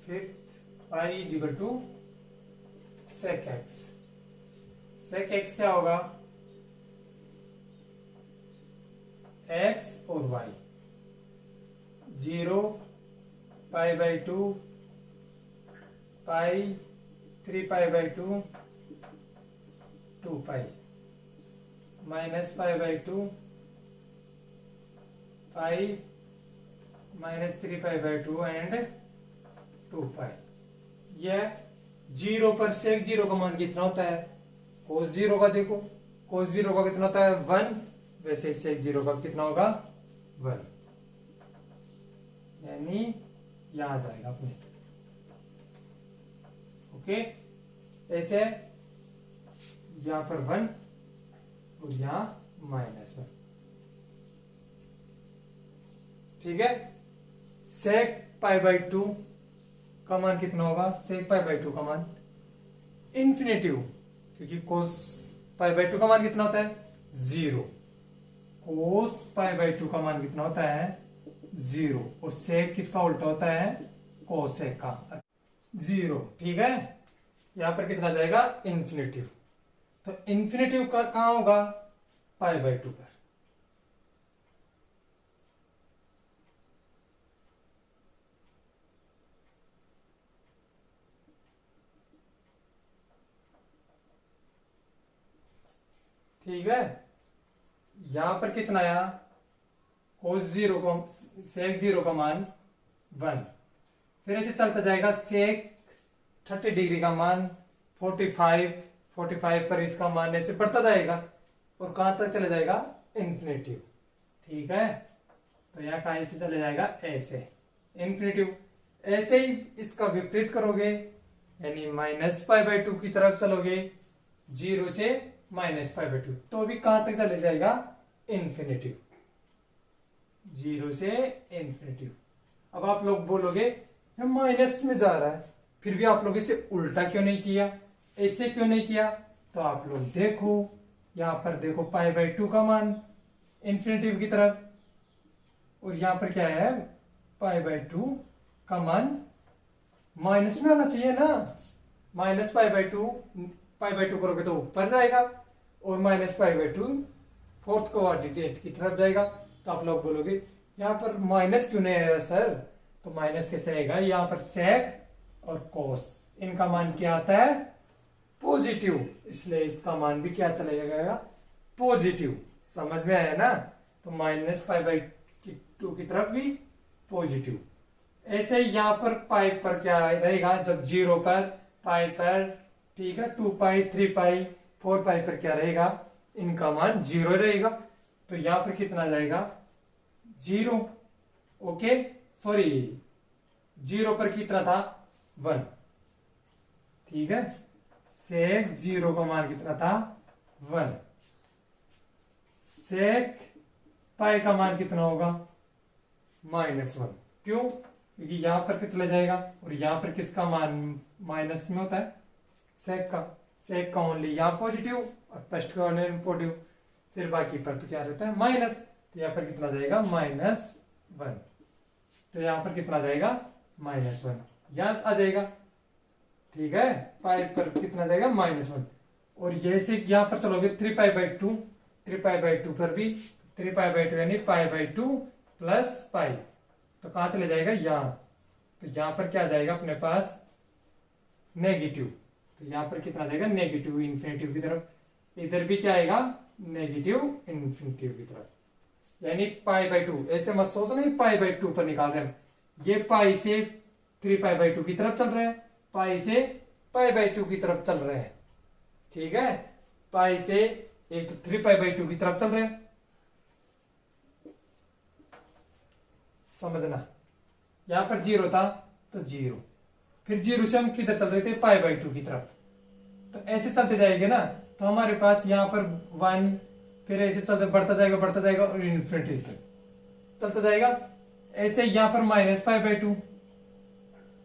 fifth pi is equal to sec x. Sec x क्या होगा, एक्स और Y. 0 π/2 pi 3π/2 2 pi -π/2 pi -3π/2 and 2 पाई। यह 0 पर सेक 0 का मान कितना होता है, कोस 0 का देखो, कोस 0 का कितना होता है 1, वैसे सेक 0 का कितना होगा 1, यानी यहां जाएगा अपने। ओके, ऐसे यहां पर 1 और यहां -1। ठीक है, सेक π/2 का मान कितना होगा, सेक π/2 का मान इंफिनिटिव, क्योंकि कोस π/2 का मान कितना होता है 0, कोस π/2 का मान कितना होता है 0, और सेक किसका उल्टा होता है, कोसेक का 0। ठीक है, यहां पर कितना जाएगा इंफिनिटिव, तो इंफिनिटिव का कहां होगा, π/2 पर। ठीक है, यहां पर कितना आया, कोस जीरो को सेक जीरो का मान 1। फिर ऐसे चलता जाएगा सेक 30 डिग्री का मान 45 पर इसका मान ऐसे बढ़ता जाएगा और कहां तक चला जाएगा इन्फिनिटिव। ठीक है, तो यहाँ कहां से चला जाएगा ऐसे इन्फिनिटिव। ऐसे ही इसका विपरीत करोगे यानी -π/2 की तरफ चलोगे 0 से -π/2 तो भी कहां तक चले जाएगा इन्फिनिटिव, 0 से इन्फिनिटिव। अब आप लोग बोलोगे ये माइनस में जा रहा है, फिर भी आप लोग इसे उल्टा क्यों नहीं किया, ऐसे क्यों नहीं किया? तो आप लोग देखो यहां पर देखो π/2 का मान इन्फिनिटिव की तरफ और यहां पर क्या है π/2 का मान माइनस में आना चाहिए ना। -π/2 करोगे तो ऊपर जाएगा और -π/2 फोर्थ कोऑर्डिनेट की तरफ जाएगा। तो आप लोग बोलोगे यहाँ पर माइनस क्यों नहीं आया सर? तो माइनस कैसे आएगा, यहाँ पर सेक और कोस इनका मान क्या आता है पॉजिटिव, इसलिए इसका मान भी क्या चला जाएगा पॉजिटिव। समझ में आया ना? तो -π/2 की तरफ भी पॉजिटिव। ऐसे यहाँ पर पाई पर क्या रहेगा जब 0 पर पाई पर, ठीक है 2π 3π 4π पर क्या रहेगा इनका मान 0 रहेगा। तो यहाँ पर कितना जाएगा 0, ओके सॉरी 0 पर कितना था 1, ठीक है सेक 0 का मान कितना था 1, सेक पाई का मान कितना होगा -1। क्यों? क्योंकि यहां पर चला जाएगा और यहां पर किसका मान माइनस में होता है सेक का ओनली यहाँ पॉजिटिव और फर्स्ट का ओनली पॉजिटिव, फिर बाकी पर तो क्या रहता है माइनस। तो यहाँ पर कितना जाएगा -1, तो यहाँ पर कितना जाएगा -1 यहाँ आ जाएगा, ठीक है पाई पर कितना जाएगा -1। और ये से यहाँ पर चलोगे 3π/2 पर भी 3π/2 यानी π/2 प्लस पाई, तो कहां चले जाएगा यहाँ। तो यहाँ पर क्या जाएगा अपने पास नेगेटिव, तो यहाँ पर कितना जाएगा नेगेटिव इन्फिनिटिव की तरफ, इधर भी क्या आएगा नेगेटिव इन्फिनिटिव की तरफ, यानी π/2। ऐसे मत सोचो नहीं π/2 पर निकाल रहे हैं, ये पाई से 3π/2 की तरफ चल रहे हैं, पाई से π/2 की तरफ चल रहे हैं, ठीक है पाई से एक तो 3π/2 की तरफ चल रहे हैं, समझना। यहां पर 0 था तो 0, फिर 0 से हम किधर चल रहे थे π/2 की तरफ, तो ऐसे चलते जाएंगे ना। तो हमारे पास यहाँ पर 1, फिर ऐसे चलते बढ़ता जाएगा और इन्फिनिटी तक चलता जाएगा। ऐसे यहाँ पर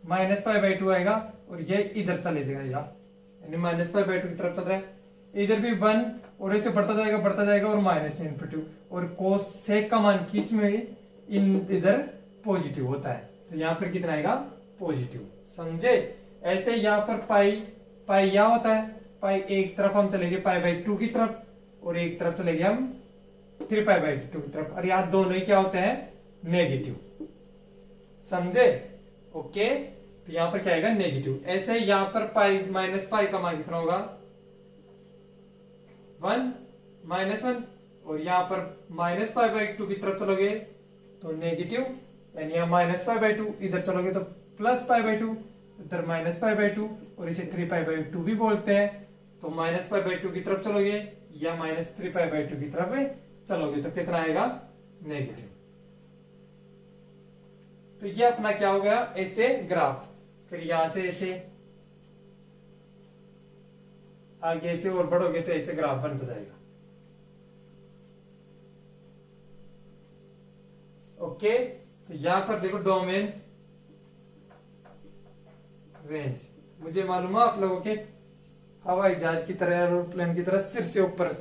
-π/2 आएगा और ये इधर चले जाएगा यानी -π/2 की तरफ चल रहा है, इधर भी 1 और ऐसे बढ़ता जाएगा और माइनस इन्फिनिटी, और कोस सेक का मान किस में इधर पॉजिटिव होता है, तो यहाँ पर कितना आएगा पॉजिटिव, समझे। ऐसे यहाँ पर पाई यहाँ होता है, पाई एक तरफ हम चलेंगे π/2 की तरफ और एक तरफ चलेंगे हम 3π/2 की तरफ, और यहाँ दोनों ही क्या होते हैं नेगेटिव, समझे ओके। तो यहाँ पर क्या आएगा नेगेटिव। ऐसे यहाँ पर पाई का मान कितना होगा 1 -1, और यहाँ पर -π/2 की तरफ चलोगे तो नेगेटिव, यानी यहाँ -π/2, इधर चलोगे तो +π/2, इधर -π/2, और इसे 3π/2 भी बोलते हैं। तो -π/2 की तरफ चलोगे या -3π/2 की तरफ चलोगे तो कितना आएगा नेगेटिव। तो ये अपना क्या हो गया ऐसे ग्राफ, फिर यहां से ऐसे आगे ऐसे और बढ़ोगे तो ऐसे ग्राफ बनता जाएगा, ओके। तो यहां पर देखो डोमेन रेंज, मुझे मालूम है आप लोगों के हवाई जहाज की तरह एरोप्लेन की तरह सिर से ऊपर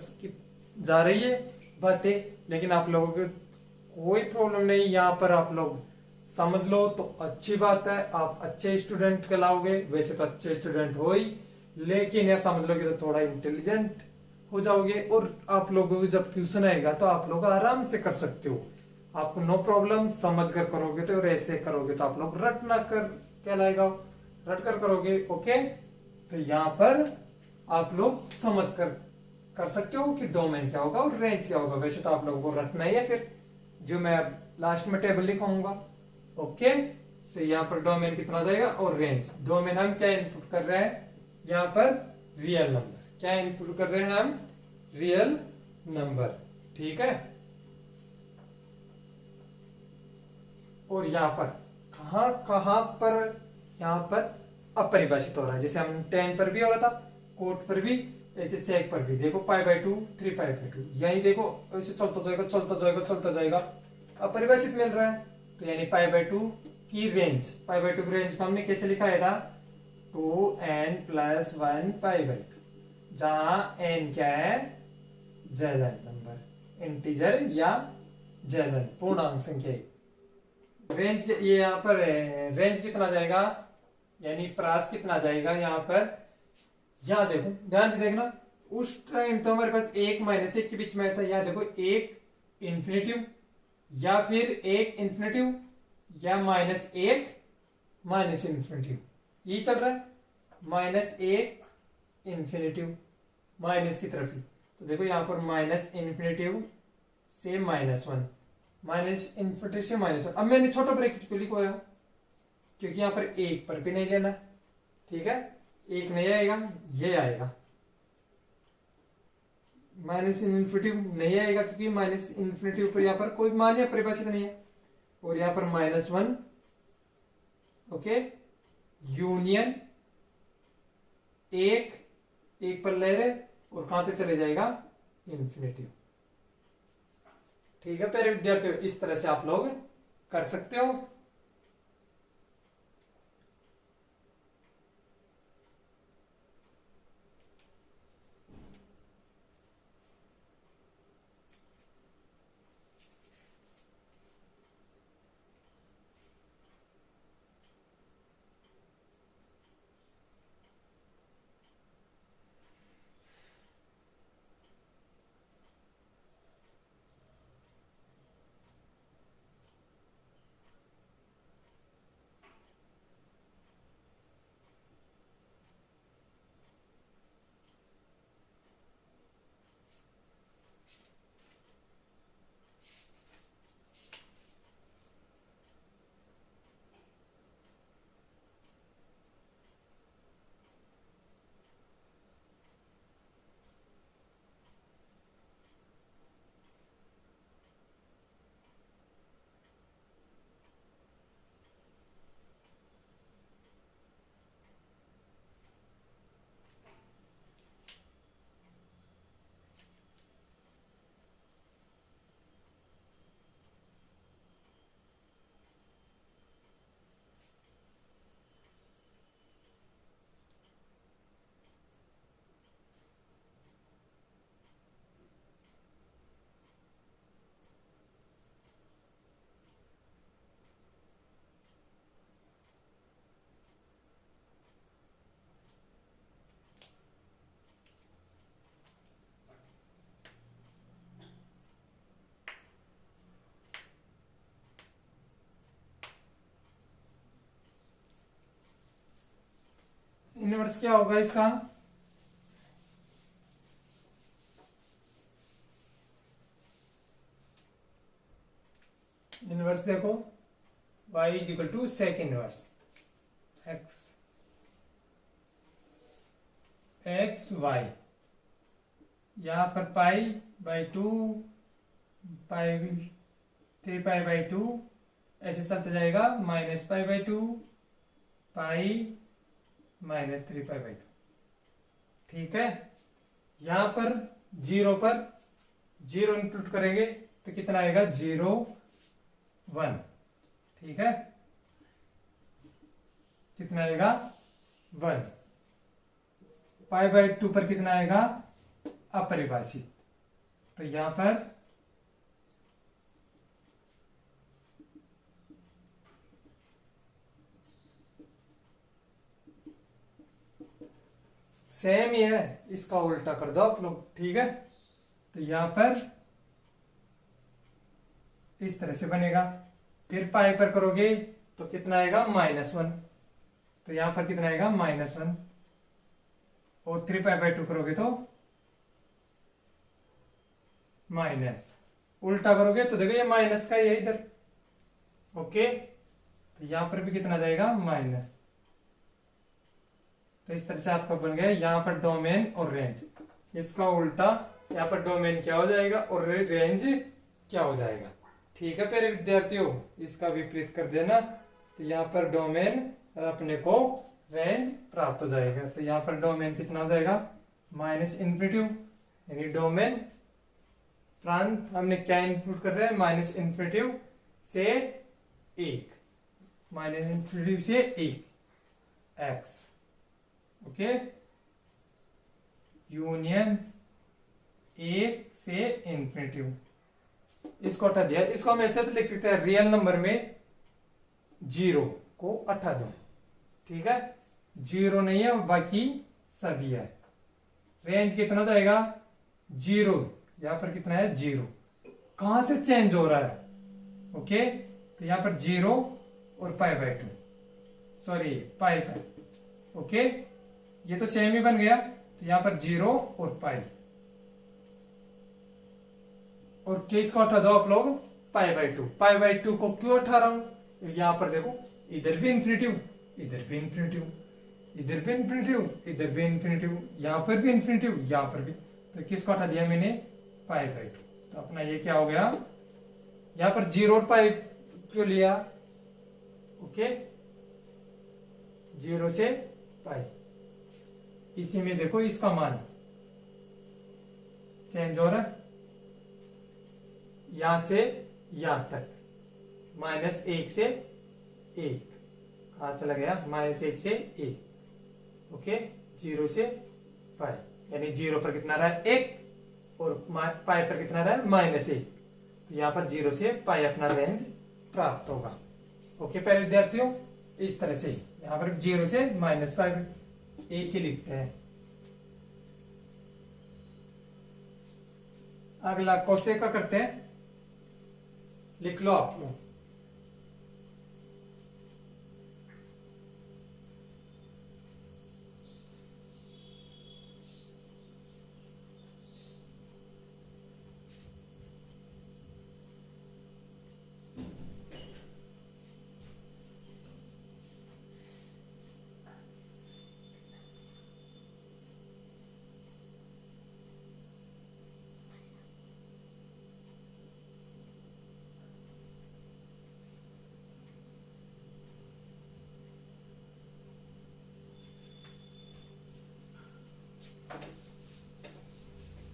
जा रही है बातें, लेकिन आप लोगों को कोई प्रॉब्लम नहीं, यहाँ पर आप लोग समझ लो तो अच्छी बात है, आप अच्छे स्टूडेंट कहलाओगे। वैसे तो अच्छे स्टूडेंट हो ही, लेकिन यह समझ लोगे तो थोड़ा इंटेलिजेंट हो जाओगे, और आप लोगों को जब क्वेश्चन आएगा तो आप लोग आराम से कर सकते हो, आपको नो प्रॉब्लम। समझ कर करोगे तो, और ऐसे करोगे तो आप लोग रट ना कर कहलाएगा, रट कर करोगे, ओके। तो यहाँ पर आप लोग समझ कर सकते हो कि डोमेन क्या होगा और रेंज क्या होगा। वैसे तो आप लोगों को रटना ही है फिर, जो मैं लास्ट में टेबल लिखाऊंगा। ओके, तो यहाँ पर डोमेन कितना हो जाएगा और रेंज। डोमेन हम क्या इनपुट कर रहे हैं यहाँ पर, रियल नंबर। क्या इनपुट कर रहे हैं हम, रियल नंबर। ठीक है, और यहाँ पर कहाँ कहाँ पर, यहाँ पर अपरिभाषित हो रहा है। जैसे हम 10 पर भी हो रहा था, कोट पर भी, ऐसे सेक पर भी। देखो π/2 3π/2, यही देखो ऐसे चलता जाएगा चलता जाएगा चलता जाएगा, अपरिभाषित मिल रहा है। तो यानी π/2 की रेंज, π/2 की रेंज को हमने कैसे लिखा था, 2n+1 π/2, जहां n क्या है, जलन नंबर, इंटीजर या जलन पूर्णांक संख्या। रेंज ये यहाँ पर रेंज कितना जाएगा, यानी प्रास कितना जाएगा यहाँ पर। यहाँ देखो ध्यान से देखना, उस टाइम तो हमारे पास 1 -1 के बीच में था। यहाँ देखो 1 इंफिनिटिव या फिर 1 इंफिनिटिव या -1 माइनस इंफिनिटिव, ये चल रहा है। -1 इंफिनिटिव माइनस की तरफ ही, तो देखो यहाँ पर माइनस इंफिनिटिव से -1, माइनस इंफिनिटी से -1। अब मैंने छोटा ब्रैकेट क्यों लिखवाया, क्योंकि यहाँ पर 1 पर भी नहीं लेना। ठीक है, 1 नहीं आएगा, ये आएगा। माइनस इन्फिनिटी नहीं आएगा, क्योंकि माइनस इन्फिनिटी पर यहाँ पर कोई मान या परिभाषित नहीं है। और यहाँ पर -1, ओके, यूनियन 1 पर ले रहे, और कहां तक चले जाएगा, इन्फिनिटी। ठीक है प्यारे विद्यार्थियों, इस तरह से आप लोग कर सकते हो। इनवर्स क्या होगा इसका, इनवर्स देखो, y = sec inverse x y, यहां पर π/2 3π/2 ऐसे चलता जाएगा, -π/2 π -3π/2। ठीक है, यहां पर 0 पर 0 इंक्लूड करेंगे तो कितना आएगा, 0 1। ठीक है, कितना आएगा, 1। π/2 पर कितना आएगा, अपरिभाषित। तो यहां पर सेम ही है, इसका उल्टा कर दो आप लोग। ठीक है, तो यहां पर इस तरह से बनेगा। फिर पाई पर करोगे तो कितना आएगा, -1। तो यहां पर कितना आएगा, -1। और 3π/2 करोगे तो माइनस। उल्टा करोगे तो देखो ये माइनस का ही है इधर। ओके, तो यहां पर भी कितना जाएगा माइनस। तो इस तरह से आपका बन गया यहाँ पर डोमेन और रेंज। इसका उल्टा यहाँ पर डोमेन क्या हो जाएगा और रेंज क्या हो जाएगा। ठीक है प्यारे विद्यार्थियों, इसका विपरीत कर देना तो यहाँ पर डोमेन और अपने को रेंज प्राप्त हो जाएगा। तो यहाँ पर डोमेन कितना हो जाएगा माइनस इन्फिनिटी, यानी डोमेन प्रांत हमने क्या इनपुट कर रहे हैं माइनस इन्फिनिटी से 1, माइनस इन्फिनिटी से 1 एक्स। ओके, यूनियन 1 से इन्फिनिटी, इसको हटा दिया। इसको हम ऐसे तो लिख सकते हैं रियल नंबर में 0 को हटा दो। ठीक है, 0 नहीं है बाकी सभी है। रेंज कितना हो जाएगा 0, यहां पर कितना है 0, कहां से चेंज हो रहा है। ओके, तो यहां पर 0 और π/2, सॉरी पाई पर। ओके, ये तो सेम ही बन गया। तो यहां पर 0 और पाई, और किसको हटा दो आप लोग π/2। π/2 को क्यों हटा रहा हूं, यहां पर देखो इधर भी इन्फिनिटी, इधर भी इन्फिनिटी, इधर भी इन्फिनिटी, इधर भी इन्फिनिटी, यहां पर भी इन्फिनिटी, यहां पर भी। तो किसको हटा दिया मैंने π/2। तो अपना ये क्या हो गया, यहां पर 0 और पाई क्यों लिया। ओके, 0 से पाई, इसी में देखो इसका मान चेंज हो रहा है, यहां से यहां तक -1 से 1, कहां चला गया -1 से 1। ओके, 0 से पाई, यानी 0 पर कितना रहा है 1 और पाई पर कितना रहा है -1। तो यहां पर 0 से पाई अपना रेंज प्राप्त होगा। ओके प्यारे विद्यार्थियों, इस तरह से यहां पर 0 से -पाई एक ही लिखते हैं। अगला कोसेक का करते हैं, लिख लो आप लोग।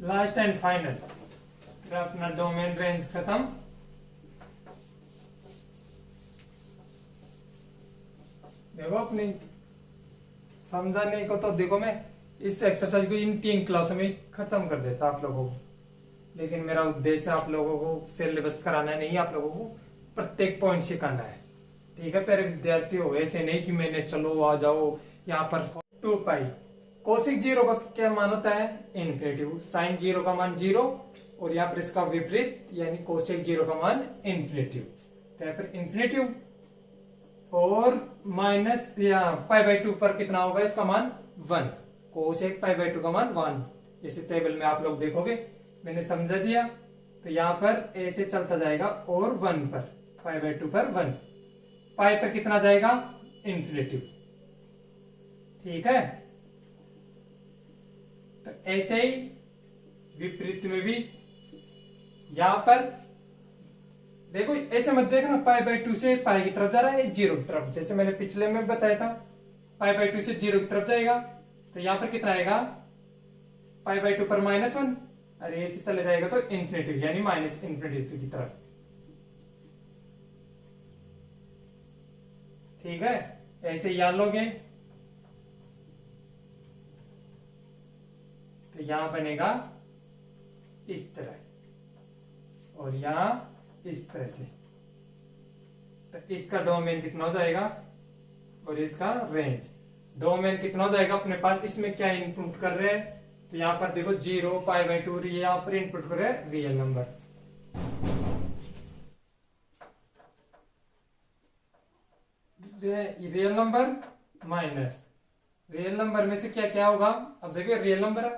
लास्ट एंड फाइनल, अपना डोमेन रेंज खत्म। देखो अपनी समझाने को तो देखो मैं इस एक्सरसाइज को इन 3 क्लासों में खत्म कर देता आप लोगों को, लेकिन मेरा उद्देश्य आप लोगों को सिलेबस कराना नहीं, आप लोगों को प्रत्येक पॉइंट सिखाना है। ठीक है प्यारे विद्यार्थियों, ऐसे नहीं कि मैंने चलो आ जाओ यहाँ पर 2 पाई। कोसिक 0 का क्या मान होता है इन्फिनिटी, साइन 0 का मान 0, और यहाँ पर इसका विपरीत यानी कोसेक 0 का मान इन्फिनिटी। तो यहाँ पर इन्फिनिटी और माइनस या π/2 पर कितना होगा इसका मान 1, कोसेक π/2 का मान 1। इसे टेबल में आप लोग देखोगे, मैंने समझा दिया। तो यहाँ पर ऐसे चलता जाएगा और 1 पर π/2 पर 1, पाई पर कितना जाएगा इन्फिनिटी। ठीक है, तो ऐसे ही विपरीत में भी यहां पर देखो, ऐसे मत देखना π/2 से पाई की तरफ जा रहा है 0 की तरफ, जैसे मैंने पिछले में बताया था π/2 से 0 की तरफ जाएगा। तो यहां पर कितना आएगा π/2 पर -1, अरे ऐसे चले जाएगा तो इन्फिनिटी यानी माइनस इन्फिनिटी की तरफ। ठीक है, ऐसे याद लोगे तो यहां बनेगा इस तरह और यहां इस तरह से। तो इसका डोमेन कितना हो जाएगा और इसका रेंज। डोमेन कितना हो जाएगा अपने पास, इसमें क्या इनपुट कर रहे हैं, तो यहां पर देखो 0 π/2 यहां पर इनपुट कर रहे हैं real number. Real number minus real number में से क्या क्या होगा। अब देखिए रियल नंबर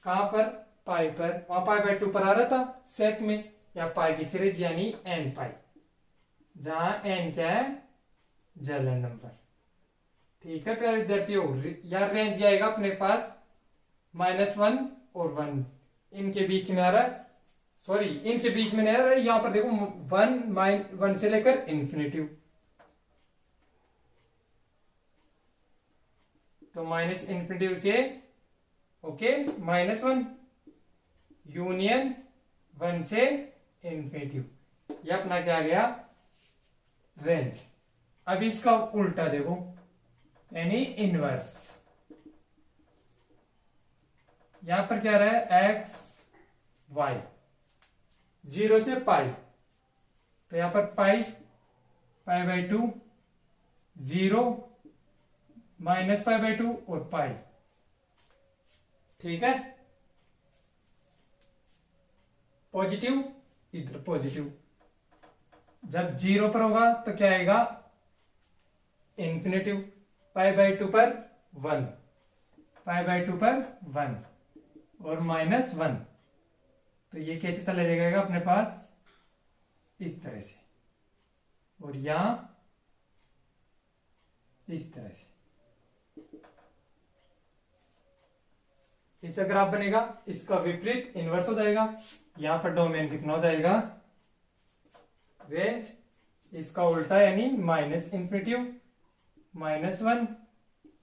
कहां पर पाई पर, वहां π/2 पर आ रहा था सेक में, या पाई की सीरीज यानी एन पाई, जहां एन क्या है, जर्नल नंबर। ठीक है प्यारे विद्यार्थियों, यार रेंज क्या आएगा अपने पास, -1 और 1 इनके बीच में आ रहा है, सॉरी इनके बीच में नहीं आ रहा है, यहां पर देखो 1 से लेकर इन्फिनिटी, तो माइनस इन्फिनिटी से ओके -1 यूनियन 1 से इन्फिनिटी, ये अपना क्या आ गया, रेंज। अब इसका उल्टा देखो, यानी इनवर्स, यहां पर क्या रहा है, एक्स वाई, 0 से पाई, तो यहां पर पाई/2, 0 -पाई/2 और पाई। ठीक है, पॉजिटिव इधर पॉजिटिव, जब 0 पर होगा तो क्या आएगा, इन्फिनेटिव, पाई/2 पर 1, पाई/2 पर 1 और -1, तो ये कैसे चला जाएगा अपने पास, इस तरह से, और यहां इस तरह से, इसका ग्राफ बनेगा, इसका विपरीत इनवर्स हो जाएगा, यहां पर डोमेन कितना हो जाएगा, रेंज, इसका उल्टा यानी -इन्फिनिटी, -1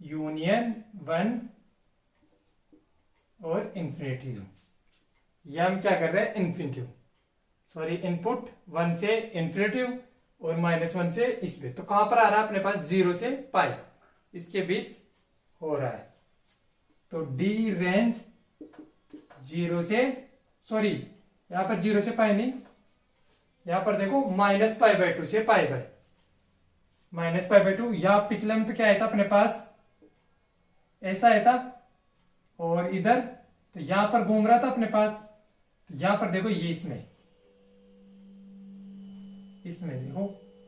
यूनियन 1 और इन्फिनिटी। ये हम क्या कर रहे हैं, इन्फिनिटी, सॉरी इनपुट 1 से इन्फिनिटी और -1 से इस पे, तो कहां पर आ रहा है अपने पास, 0 से पाई, इसके बीच हो रहा है, तो डी रेंज 0 से, सॉरी यहां पर 0 से पाई नहीं, यहां पर देखो -पाई/2 से पाई बाय, -पाई/2, या पिछले में तो क्या आया था अपने पास, ऐसा आया था, और इधर तो यहां पर घूम रहा था अपने पास, तो यहां पर देखो ये इसमें देखो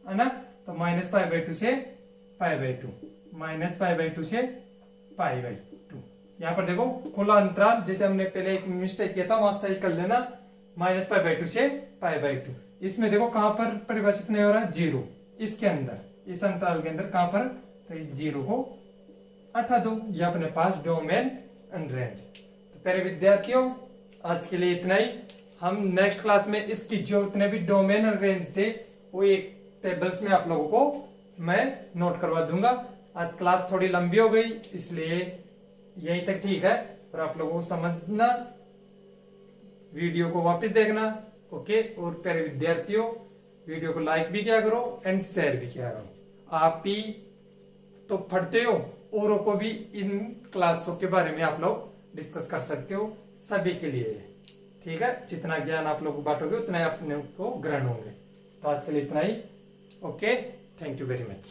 है ना, तो -पाई/2 से पाई/2, -पाई/2 से पाई/2, यहां पर देखो खुला अंतराल, जैसे हमने पहले एक मिस्टेक किया था वहां सही कर लेना, -पाई/2 से पाई/2, इसमें देखो कहां पर परिभाषित नहीं हो रहा है, 0, इसके अंदर, इस अंतराल के अंदर कहां पर, तो इस 0 को हटा दो, ये अपने पास डोमेन एंड रेंज। तो प्यारे विद्यार्थियों, आज के लिए इतना ही, हम नेक्स्ट क्लास में इसकी जो इतने भी डोमेन और रेंज थे वो एक टेबल्स में आप लोगों को मैं नोट करवा दूंगा। आज क्लास थोड़ी लंबी हो गई, इसलिए यहीं तक ठीक है, और आप लोगों को समझना, वीडियो को वापस देखना, ओके। और प्यारे विद्यार्थियों, वीडियो को लाइक भी किया करो एंड शेयर भी किया करो, आप ही तो पढ़ते हो, औरों को भी इन क्लासों के बारे में आप लोग डिस्कस कर सकते हो, सभी के लिए, ठीक है। जितना ज्ञान आप लोग बांटोगे उतना अपने को ग्रहण होंगे। तो आज के लिए इतना ही, okay, thank you very much.